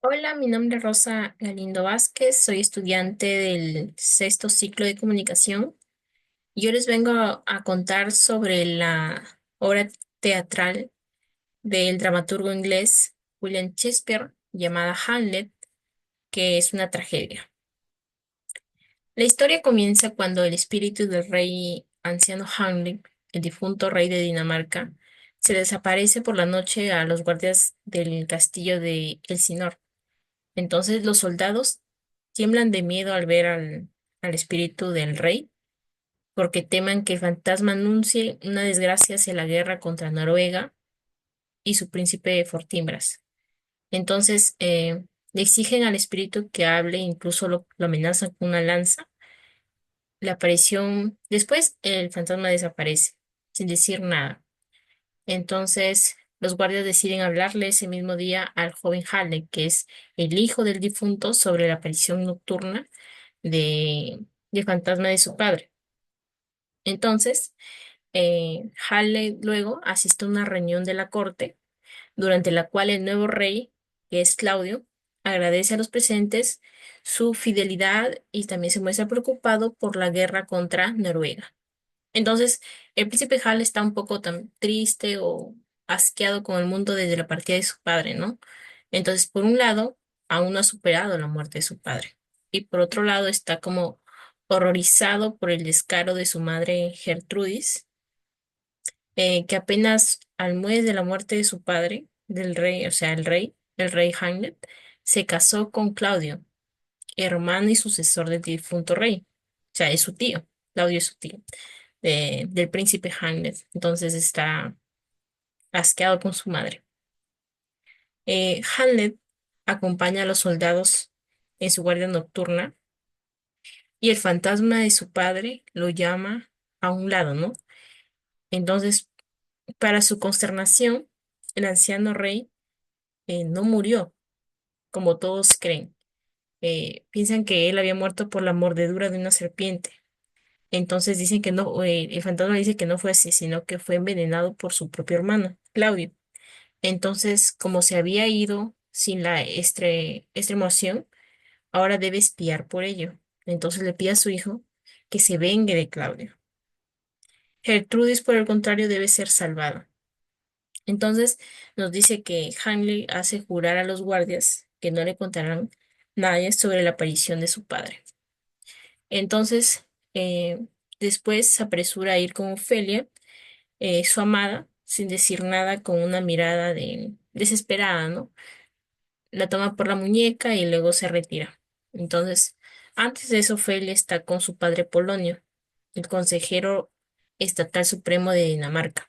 Hola, mi nombre es Rosa Galindo Vázquez, soy estudiante del sexto ciclo de comunicación. Yo les vengo a contar sobre la obra teatral del dramaturgo inglés William Shakespeare llamada Hamlet, que es una tragedia. La historia comienza cuando el espíritu del rey anciano Hamlet, el difunto rey de Dinamarca, se desaparece por la noche a los guardias del castillo de Elsinor. Entonces los soldados tiemblan de miedo al ver al espíritu del rey, porque teman que el fantasma anuncie una desgracia hacia la guerra contra Noruega y su príncipe Fortinbras. Entonces le exigen al espíritu que hable, incluso lo amenazan con una lanza. La aparición, después el fantasma desaparece, sin decir nada. Entonces los guardias deciden hablarle ese mismo día al joven Halle, que es el hijo del difunto, sobre la aparición nocturna de, del fantasma de su padre. Entonces, Halle luego asiste a una reunión de la corte, durante la cual el nuevo rey, que es Claudio, agradece a los presentes su fidelidad y también se muestra preocupado por la guerra contra Noruega. Entonces, el príncipe Hal está un poco tan triste o asqueado con el mundo desde la partida de su padre, ¿no? Entonces, por un lado, aún no ha superado la muerte de su padre. Y por otro lado, está como horrorizado por el descaro de su madre Gertrudis, que apenas al mes de la muerte de su padre, del rey, o sea, el rey Hamlet, se casó con Claudio, hermano y sucesor del difunto rey. O sea, es su tío. Claudio es su tío del príncipe Hamlet. Entonces está asqueado con su madre. Hamlet acompaña a los soldados en su guardia nocturna y el fantasma de su padre lo llama a un lado, ¿no? Entonces, para su consternación, el anciano rey no murió, como todos creen. Piensan que él había muerto por la mordedura de una serpiente. Entonces dicen que no, el fantasma dice que no fue así, sino que fue envenenado por su propio hermano, Claudio. Entonces, como se había ido sin la extremaunción, ahora debe espiar por ello. Entonces le pide a su hijo que se vengue de Claudio. Gertrudis, por el contrario, debe ser salvada. Entonces nos dice que Hanley hace jurar a los guardias que no le contarán nada sobre la aparición de su padre. Entonces, después se apresura a ir con Ofelia, su amada, sin decir nada, con una mirada desesperada, ¿no? La toma por la muñeca y luego se retira. Entonces, antes de eso, Ofelia está con su padre Polonio, el consejero estatal supremo de Dinamarca,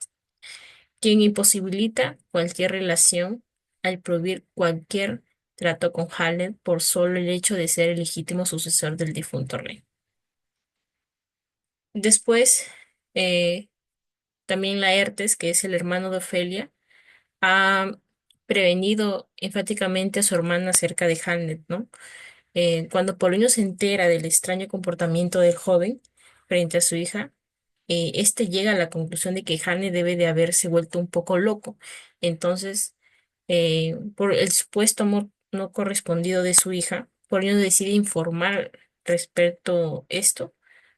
quien imposibilita cualquier relación al prohibir cualquier trato con Haled por solo el hecho de ser el legítimo sucesor del difunto rey. Después, eh, también Laertes, que es el hermano de Ofelia, ha prevenido enfáticamente a su hermana acerca de Hamlet, ¿no? Cuando Polonio se entera del extraño comportamiento del joven frente a su hija, este llega a la conclusión de que Hamlet debe de haberse vuelto un poco loco. Entonces, por el supuesto amor no correspondido de su hija, Polonio decide informar respecto a esto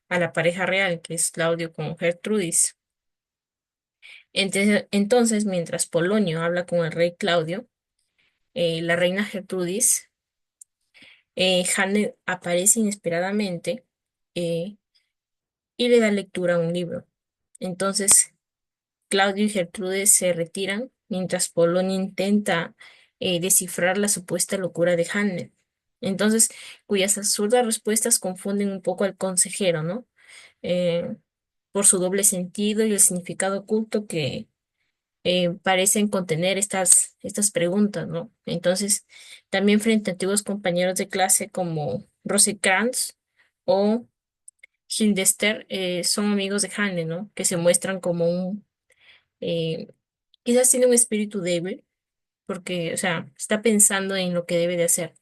a la pareja real, que es Claudio con Gertrudis. Entonces, mientras Polonio habla con el rey Claudio, la reina Gertrudis, Hamlet aparece inesperadamente eh, y le da lectura a un libro. Entonces, Claudio y Gertrude se retiran mientras Polonio intenta descifrar la supuesta locura de Hamlet. Entonces, cuyas absurdas respuestas confunden un poco al consejero, ¿no? Eh, por su doble sentido y el significado oculto que parecen contener estas preguntas, ¿no? Entonces, también frente a antiguos compañeros de clase como Rosencrantz o Guildenstern, son amigos de Hamlet, ¿no? Que se muestran como eh, quizás tiene un espíritu débil, porque, o sea, está pensando en lo que debe de hacer.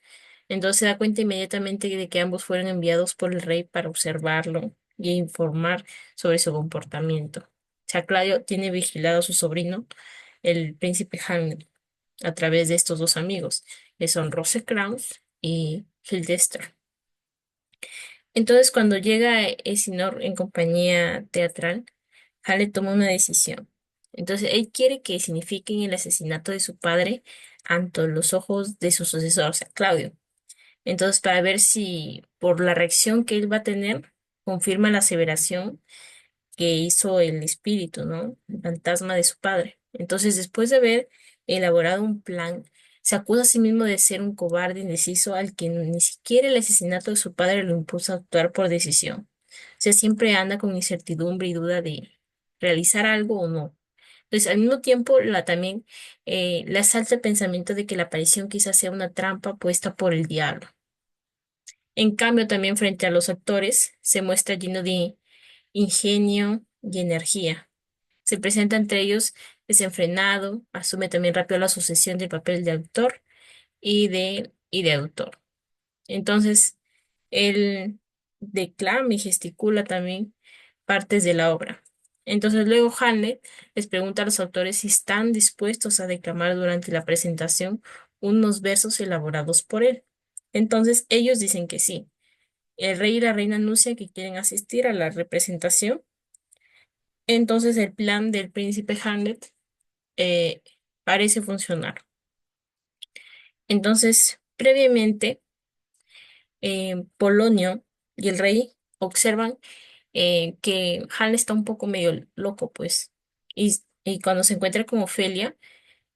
Entonces se da cuenta inmediatamente de que ambos fueron enviados por el rey para observarlo y informar sobre su comportamiento. O sea, Claudio tiene vigilado a su sobrino, el príncipe Hamlet, a través de estos dos amigos. que son Rosekrans y Hildester. Entonces, cuando llega Esinor en compañía teatral, Hale toma una decisión. Entonces, él quiere que signifiquen el asesinato de su padre ante los ojos de su sucesor, o sea, Claudio. Entonces, para ver si por la reacción que él va a tener, confirma la aseveración que hizo el espíritu, ¿no? El fantasma de su padre. Entonces, después de haber elaborado un plan, se acusa a sí mismo de ser un cobarde indeciso al que ni siquiera el asesinato de su padre lo impulsa a actuar por decisión. O sea, siempre anda con incertidumbre y duda de realizar algo o no. Entonces, al mismo tiempo, también le asalta el pensamiento de que la aparición quizás sea una trampa puesta por el diablo. En cambio, también frente a los actores, se muestra lleno de ingenio y energía. Se presenta entre ellos desenfrenado, asume también rápido la sucesión del papel de autor y de autor. Entonces, él declama y gesticula también partes de la obra. Entonces, luego Hamlet les pregunta a los autores si están dispuestos a declamar durante la presentación unos versos elaborados por él. Entonces, ellos dicen que sí. El rey y la reina anuncian que quieren asistir a la representación. Entonces, el plan del príncipe Hamlet eh, parece funcionar. Entonces, previamente, Polonio y el rey observan que Han está un poco medio loco, pues, y cuando se encuentra con Ofelia,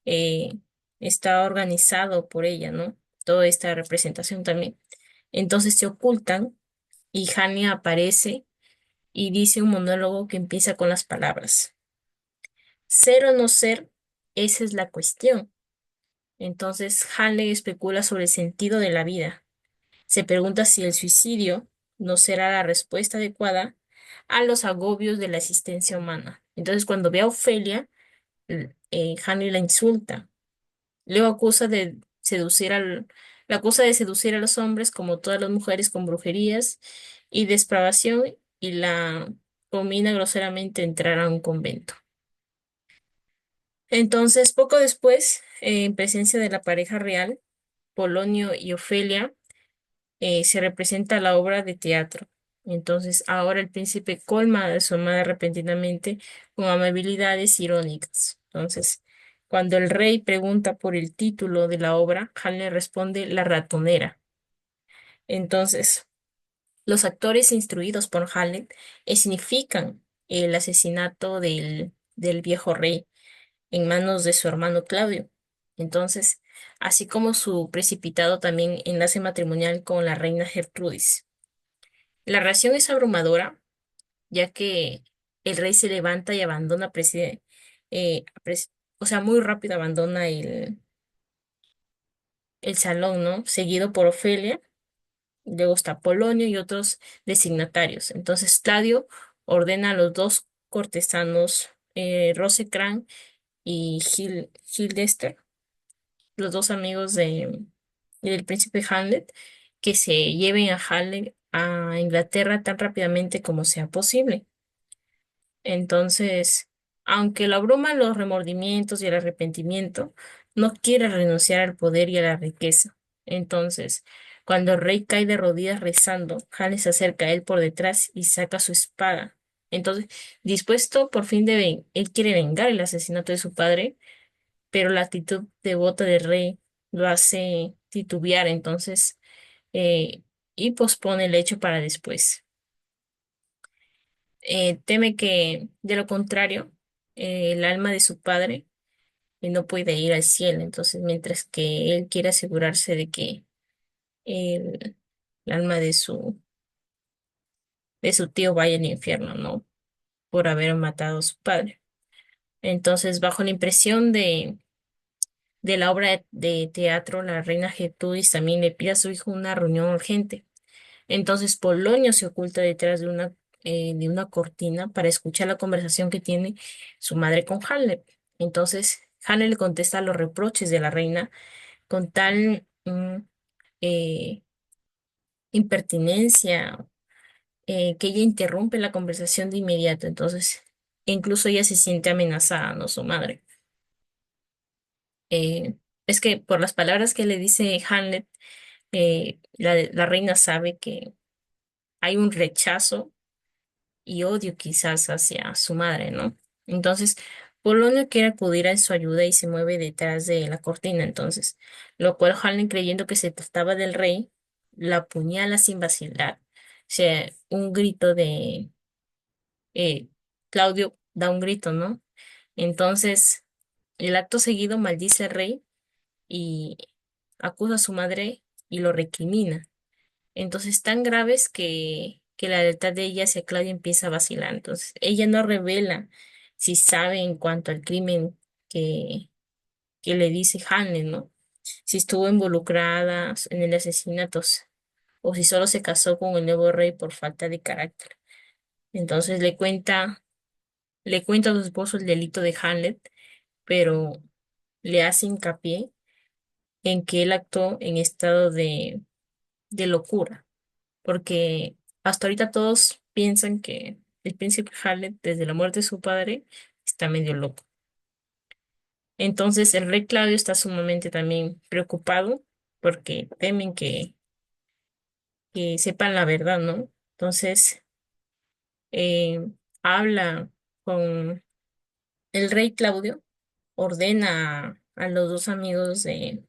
eh, está organizado por ella, ¿no? Toda esta representación también. Entonces se ocultan y Hania aparece y dice un monólogo que empieza con las palabras: ser o no ser, esa es la cuestión. Entonces Hanley especula sobre el sentido de la vida. Se pregunta si el suicidio no será la respuesta adecuada a los agobios de la existencia humana. Entonces, cuando ve a Ofelia, Hanley la insulta. Luego la acusa de seducir a los hombres, como todas las mujeres, con brujerías y depravación, y la conmina groseramente a entrar a un convento. Entonces, poco después, en presencia de la pareja real, Polonio y Ofelia, se representa la obra de teatro. Entonces, ahora el príncipe colma a su amada repentinamente con amabilidades irónicas. Entonces, cuando el rey pregunta por el título de la obra, Hamlet responde La ratonera. Entonces, los actores instruidos por Hamlet significan el asesinato del viejo rey en manos de su hermano Claudio. Entonces, así como su precipitado también enlace matrimonial con la reina Gertrudis. La reacción es abrumadora, ya que el rey se levanta y abandona, o sea, muy rápido abandona el salón, ¿no? Seguido por Ofelia, luego está Polonio y otros designatarios. Entonces, Claudio ordena a los dos cortesanos, Rosecrans y Hildester, los dos amigos del príncipe Hamlet, que se lleven a Hamlet a Inglaterra tan rápidamente como sea posible. Entonces, aunque lo abruman los remordimientos y el arrepentimiento, no quiere renunciar al poder y a la riqueza. Entonces, cuando el rey cae de rodillas rezando, Hamlet se acerca a él por detrás y saca su espada. Entonces, dispuesto por fin él quiere vengar el asesinato de su padre, pero la actitud devota del rey lo hace titubear, entonces, eh, y pospone el hecho para después. Teme que, de lo contrario, el alma de su padre no puede ir al cielo, entonces, mientras que él quiere asegurarse de que el, el alma de su tío vaya al infierno, ¿no? Por haber matado a su padre. Entonces, bajo la impresión de la obra de teatro, la reina Gertrudis también le pide a su hijo una reunión urgente. Entonces Polonio se oculta detrás de una cortina para escuchar la conversación que tiene su madre con Hamlet. Entonces Hamlet le contesta los reproches de la reina con tal eh, impertinencia, que ella interrumpe la conversación de inmediato. Entonces, incluso ella se siente amenazada, ¿no? Su madre. es que por las palabras que le dice Hamlet, la reina sabe que hay un rechazo y odio quizás hacia su madre, ¿no? Entonces, Polonio quiere acudir a su ayuda y se mueve detrás de la cortina, entonces, lo cual Hamlet, creyendo que se trataba del rey, la apuñala sin vacilar. O sea, un grito de Claudio da un grito, ¿no? Entonces, el acto seguido maldice al rey y acusa a su madre y lo recrimina. Entonces, tan graves que la lealtad de ella hacia Claudia empieza a vacilar. Entonces, ella no revela si sabe en cuanto al crimen que, que le dice Hamlet, ¿no? Si estuvo involucrada en el asesinato o si solo se casó con el nuevo rey por falta de carácter. Entonces, le cuenta a su esposo el delito de Hamlet, pero le hace hincapié en que él actuó en estado de locura, porque hasta ahorita todos piensan que el príncipe Hamlet, desde la muerte de su padre, está medio loco. Entonces el rey Claudio está sumamente también preocupado porque temen que sepan la verdad, ¿no? Entonces eh, habla con el rey Claudio, ordena a los dos amigos de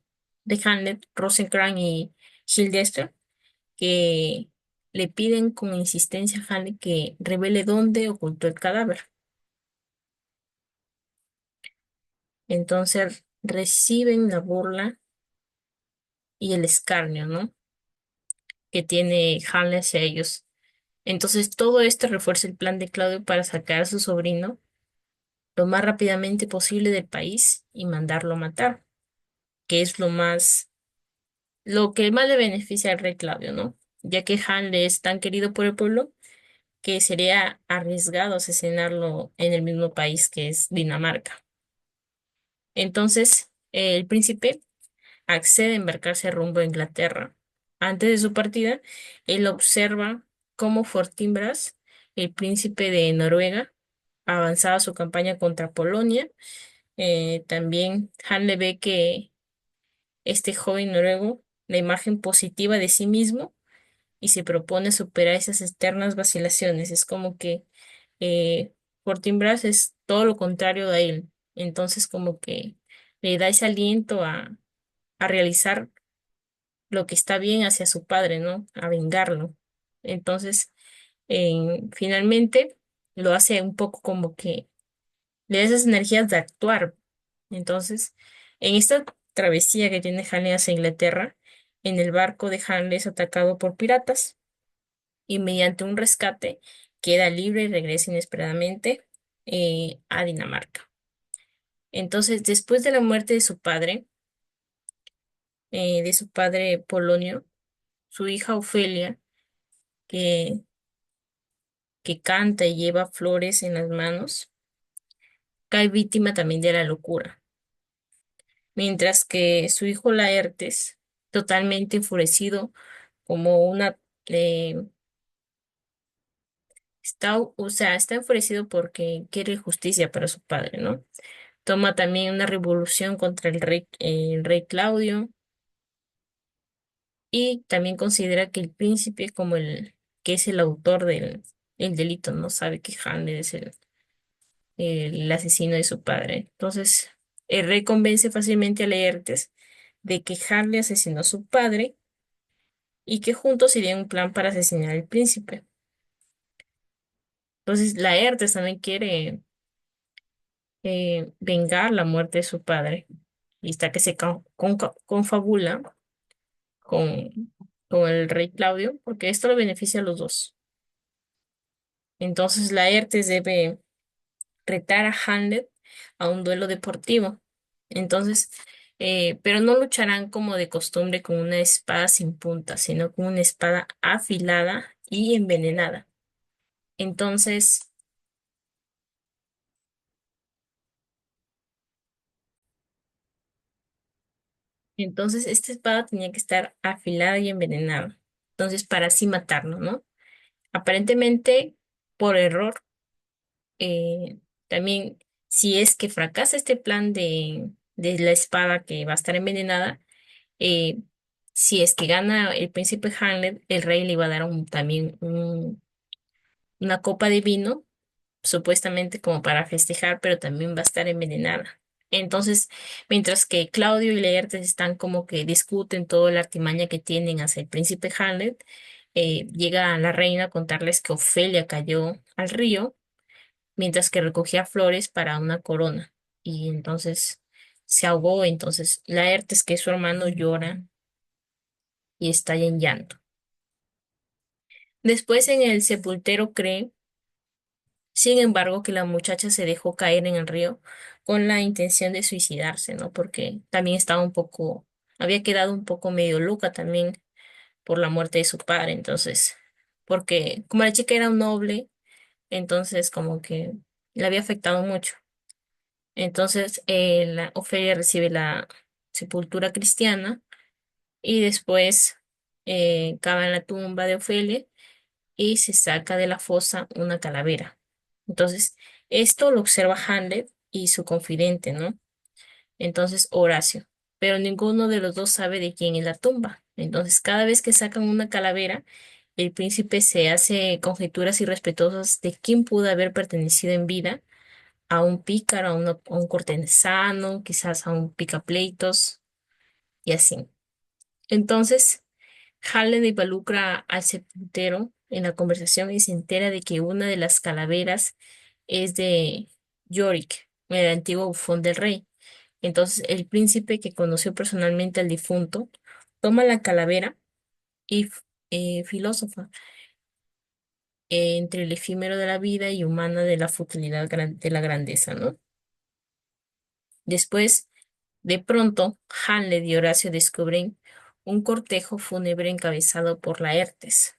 Hamlet, Rosencrantz y Guildenstern, que le piden con insistencia a Hamlet que revele dónde ocultó el cadáver. Entonces reciben la burla y el escarnio, ¿no? Que tiene Hamlet hacia ellos. Entonces todo esto refuerza el plan de Claudio para sacar a su sobrino lo más rápidamente posible del país y mandarlo a matar, que es lo que más le beneficia al rey Claudio, ¿no? Ya que Hamlet es tan querido por el pueblo que sería arriesgado asesinarlo en el mismo país que es Dinamarca. Entonces, el príncipe accede a embarcarse rumbo a Inglaterra. Antes de su partida, él observa cómo Fortinbras, el príncipe de Noruega, avanzaba su campaña contra Polonia. También Hanle ve que este joven noruego, la imagen positiva de sí mismo, y se propone superar esas externas vacilaciones. Es como que Fortinbras es todo lo contrario a él. Entonces, como que le da ese aliento a realizar lo que está bien hacia su padre, ¿no? A vengarlo. Entonces, finalmente lo hace un poco como que le da esas energías de actuar. Entonces, en esta travesía que tiene Hanley hacia Inglaterra, en el barco de Hanley es atacado por piratas y mediante un rescate queda libre y regresa inesperadamente a Dinamarca. Entonces, después de la muerte de su padre Polonio, su hija Ofelia, que, que canta y lleva flores en las manos, cae víctima también de la locura, mientras que su hijo Laertes, totalmente enfurecido, como una... eh, o sea, está enfurecido porque quiere justicia para su padre, ¿no? Toma también una revolución contra el rey Claudio y también considera que el príncipe como que es el autor el delito, no sabe que Hamlet es el asesino de su padre. Entonces, el rey convence fácilmente a Laertes de que Hamlet asesinó a su padre y que juntos irían un plan para asesinar al príncipe. Entonces, Laertes también quiere vengar la muerte de su padre y está que se confabula con, con el rey Claudio, porque esto lo beneficia a los dos. Entonces Laertes debe retar a Hamlet a un duelo deportivo. Entonces, pero no lucharán como de costumbre con una espada sin punta, sino con una espada afilada y envenenada. Entonces, esta espada tenía que estar afilada y envenenada. Entonces, para así matarlo, ¿no? Aparentemente, por error, también, si es que fracasa este plan de la espada que va a estar envenenada, eh, si es que gana el príncipe Hamlet, el rey le iba a dar también una copa de vino, supuestamente como para festejar, pero también va a estar envenenada. Entonces, mientras que Claudio y Laertes están como que discuten toda la artimaña que tienen hacia el príncipe Hamlet, llega la reina a contarles que Ofelia cayó al río mientras que recogía flores para una corona. Y entonces se ahogó. Entonces Laertes, que es su hermano, llora y estalla en llanto. Después en el sepultero cree, sin embargo, que la muchacha se dejó caer en el río con la intención de suicidarse, ¿no? Porque también estaba un poco, había quedado un poco medio loca también por la muerte de su padre. Entonces, porque como la chica era un noble, entonces como que le había afectado mucho. Entonces, Ofelia recibe la sepultura cristiana y después cava en la tumba de Ofelia y se saca de la fosa una calavera. Entonces, esto lo observa Hamlet y su confidente, ¿no? Entonces, Horacio. Pero ninguno de los dos sabe de quién es la tumba. Entonces, cada vez que sacan una calavera, el príncipe se hace conjeturas irrespetuosas de quién pudo haber pertenecido en vida a un pícaro, a un cortesano, quizás a un picapleitos y así. Entonces, Hallen involucra al sepultero en la conversación y se entera de que una de las calaveras es de Yorick, el antiguo bufón del rey. Entonces, el príncipe que conoció personalmente al difunto toma la calavera y filósofa entre el efímero de la vida y humana de la futilidad de la grandeza, ¿no? Después, de pronto, Hamlet y Horacio descubren un cortejo fúnebre encabezado por Laertes.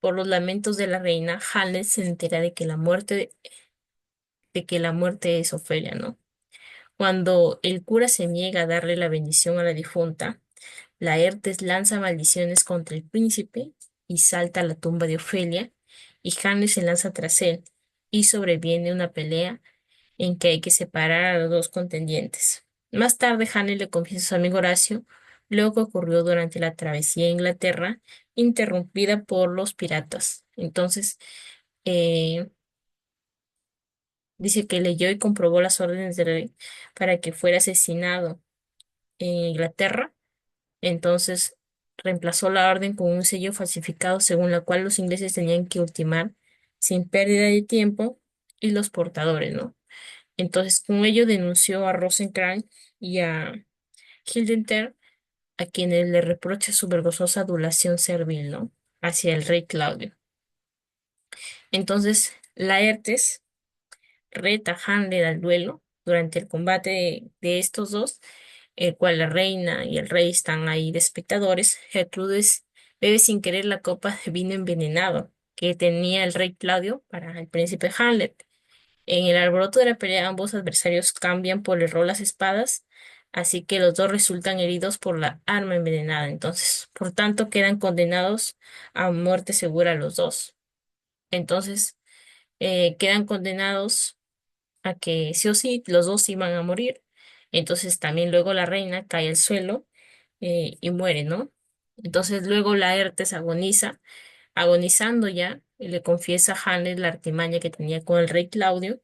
Por los lamentos de la reina, Hamlet se entera de que la muerte es Ofelia, ¿no? Cuando el cura se niega a darle la bendición a la difunta, Laertes lanza maldiciones contra el príncipe y salta a la tumba de Ofelia, y Hamlet se lanza tras él, y sobreviene una pelea en que hay que separar a los dos contendientes. Más tarde, Hannah le confiesa a su amigo Horacio lo que ocurrió durante la travesía a Inglaterra, interrumpida por los piratas. Entonces, eh, dice que leyó y comprobó las órdenes del rey para que fuera asesinado en Inglaterra. Entonces, reemplazó la orden con un sello falsificado según la cual los ingleses tenían que ultimar sin pérdida de tiempo y los portadores, ¿no? Entonces, con ello denunció a Rosenkrantz y a Hildeter, a quienes le reprocha su vergonzosa adulación servil, ¿no? Hacia el rey Claudio. Entonces, Laertes reta a Hamlet al duelo durante el combate de estos dos, el cual la reina y el rey están ahí de espectadores. Gertrudes bebe sin querer la copa de vino envenenado que tenía el rey Claudio para el príncipe Hamlet. En el alboroto de la pelea, ambos adversarios cambian por el rol las espadas, así que los dos resultan heridos por la arma envenenada. Entonces, por tanto, quedan condenados a muerte segura los dos. Entonces, quedan condenados a que sí o sí los dos iban a morir. Entonces, también luego la reina cae al suelo y muere, ¿no? Entonces, luego Laertes agoniza, agonizando ya, y le confiesa a Hamlet la artimaña que tenía con el rey Claudio,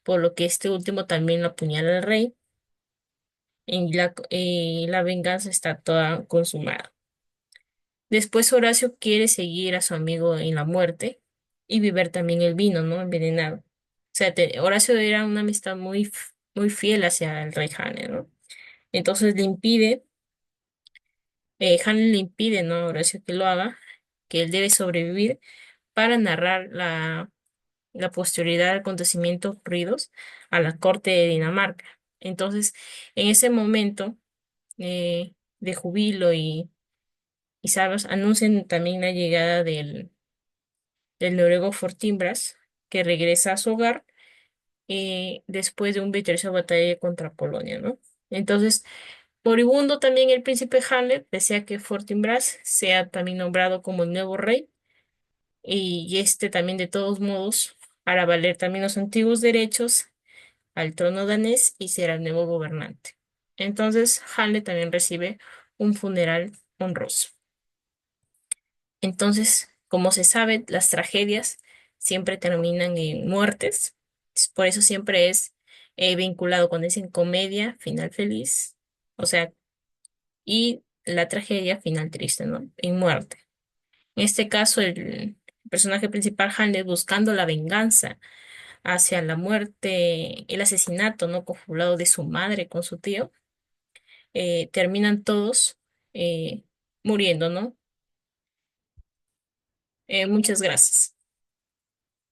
por lo que este último también lo apuñala al rey y la venganza está toda consumada. Después Horacio quiere seguir a su amigo en la muerte y beber también el vino, ¿no? Envenenado. O sea, Horacio era una amistad muy fiel hacia el rey Jane, ¿no? Entonces Jane le impide, ¿no? A Horacio que lo haga, que él debe sobrevivir para narrar la posterioridad de acontecimientos ocurridos a la corte de Dinamarca. Entonces, en ese momento de jubilo y sabes, anuncian también la llegada del noruego Fortinbras, que regresa a su hogar después de un victoriosa batalla contra Polonia, ¿no? Entonces, moribundo también el príncipe Hamlet desea que Fortinbras sea también nombrado como el nuevo rey y este también de todos modos, para valer también los antiguos derechos, al trono danés y será el nuevo gobernante. Entonces, Hamlet también recibe un funeral honroso. Entonces, como se sabe, las tragedias siempre terminan en muertes. Por eso siempre es vinculado cuando dicen comedia, final feliz, o sea, y la tragedia, final triste, ¿no? En muerte. En este caso, el personaje principal, Hamlet, buscando la venganza hacia la muerte, el asesinato, ¿no? Conjurado de su madre con su tío, terminan todos eh, muriendo, ¿no? Muchas gracias.